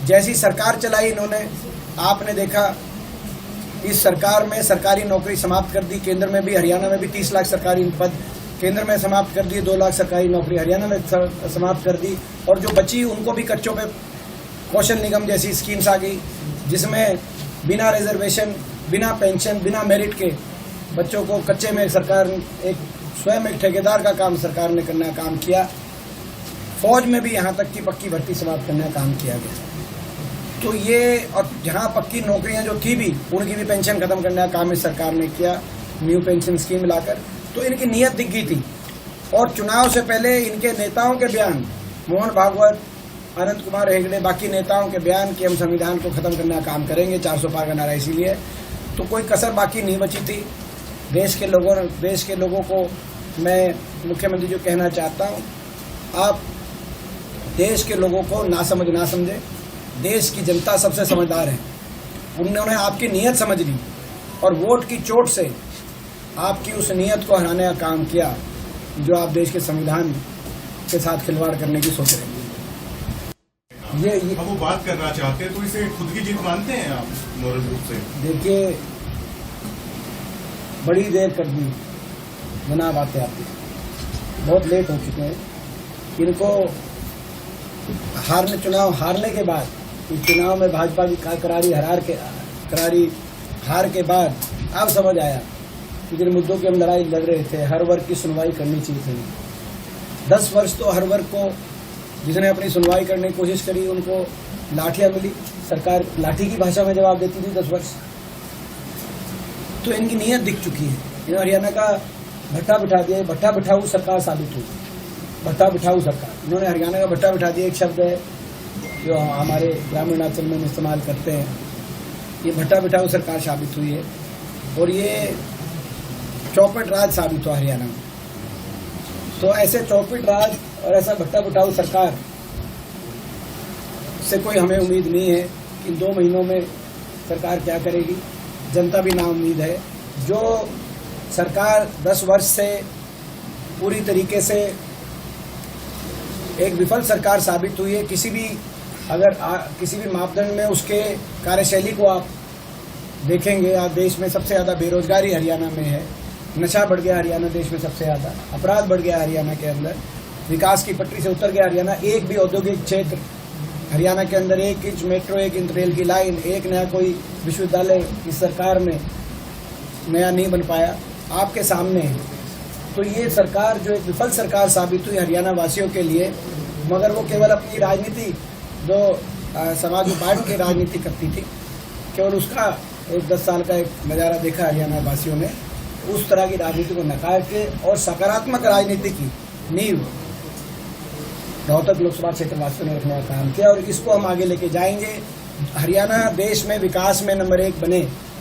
जैसी सरकार चलाई इन्होंने, आपने देखा इस सरकार में सरकारी नौकरी समाप्त कर दी। केंद्र में भी, हरियाणा में भी 30 लाख सरकारी पद केंद्र में समाप्त कर दिए, 2 लाख सरकारी नौकरी हरियाणा में समाप्त कर दी। और जो बची उनको भी कच्चों पे कौशल निगम जैसी स्कीम्स आ गई, जिसमें बिना रिजर्वेशन, बिना पेंशन, बिना मेरिट के बच्चों को कच्चे में सरकार स्वयं एक ठेकेदार का काम सरकार ने करने का काम किया। फौज में भी यहाँ तक कि पक्की भर्ती समाप्त करने का काम किया गया। तो ये, और जहाँ पक्की नौकरियाँ जो थी भी, उनकी भी पेंशन खत्म करने का काम इस सरकार ने किया, न्यू पेंशन स्कीम लाकर। तो इनकी नीयत दिख गई थी। और चुनाव से पहले इनके नेताओं के बयान, मोहन भागवत, अनंत कुमार हेगड़े, बाकी नेताओं के बयान कि हम संविधान को खत्म करने का काम करेंगे, 400 पार का नारा इसीलिए, तो कोई कसर बाकी नहीं बची थी। देश के लोगों को मैं मुख्यमंत्री जो कहना चाहता हूँ, आप देश के लोगों को ना समझे। देश की जनता सबसे समझदार है। उन्होंने आपकी नीयत समझ ली और वोट की चोट से आपकी उस नीयत को हराने का काम किया, जो आप देश के संविधान के साथ खिलवाड़ करने की सोच रहे हैं। ये वो बात करना चाहते हैं, तो इसे खुद की जीत मानते हैं आप मोरल रूप से? देखिए, बड़ी देर कर दी जनाब आते आते, बहुत लेट हो चुके हैं। इनको चुनाव हारने के बाद, इस चुनाव में भाजपा की करारी हार के बाद अब समझ आया कि जिन मुद्दों की हम लड़ाई लड़ रहे थे, हर वर्ग की सुनवाई करनी चाहिए थी। 10 वर्ष तो हर वर्ग को, जिसने अपनी सुनवाई करने की कोशिश करी, उनको लाठियां मिली। सरकार लाठी की भाषा में जवाब देती थी 10 वर्ष। तो इनकी नीयत दिख चुकी है। इन्होंने हरियाणा का भट्टा बिठा दिया, भट्टा बिठाऊ सरकार साबित हुई। भट्टा बिठाऊ सरकार, इन्होंने हरियाणा का भट्टा बिठा दिया। एक शब्द है जो हमारे ग्रामीण अंचल में इस्तेमाल करते हैं, ये भट्टा बिठाऊ सरकार साबित हुई है। और ये चौपट राज साबित हुआ हरियाणा में। तो ऐसे चौपट राज और ऐसा भट्टा बिठाऊ सरकार से कोई हमें उम्मीद नहीं है कि 2 महीनों में सरकार क्या करेगी। जनता भी नाउम्मीद है। जो सरकार 10 वर्ष से पूरी तरीके से एक विफल सरकार साबित हुई है, किसी भी मापदंड में उसके कार्यशैली को आप देखेंगे, आप देश में सबसे ज़्यादा बेरोजगारी हरियाणा में है, नशा बढ़ गया हरियाणा देश में सबसे ज़्यादा, अपराध बढ़ गया हरियाणा के अंदर, विकास की पटरी से उतर गया हरियाणा। एक भी औद्योगिक क्षेत्र हरियाणा के अंदर, 1 इंच मेट्रो, 1 इंच रेल की लाइन, एक नया कोई विश्वविद्यालय इस सरकार में नया नहीं बन पाया, आपके सामने है। तो ये सरकार जो एक विफल सरकार साबित हुई हरियाणा वासियों के लिए, मगर वो केवल अपनी राजनीति, जो समाज में बांट के राजनीति करती थी, केवल उसका एक 10 साल का एक नज़ारा देखा हरियाणा वासियों ने। उस तरह की राजनीति को नकार के और सकारात्मक राजनीति की नींव रोहतक लोकसभा क्षेत्र वासियों ने रखने का काम किया और इसको हम आगे लेके जाएंगे। हरियाणा देश में विकास में नंबर 1 बने,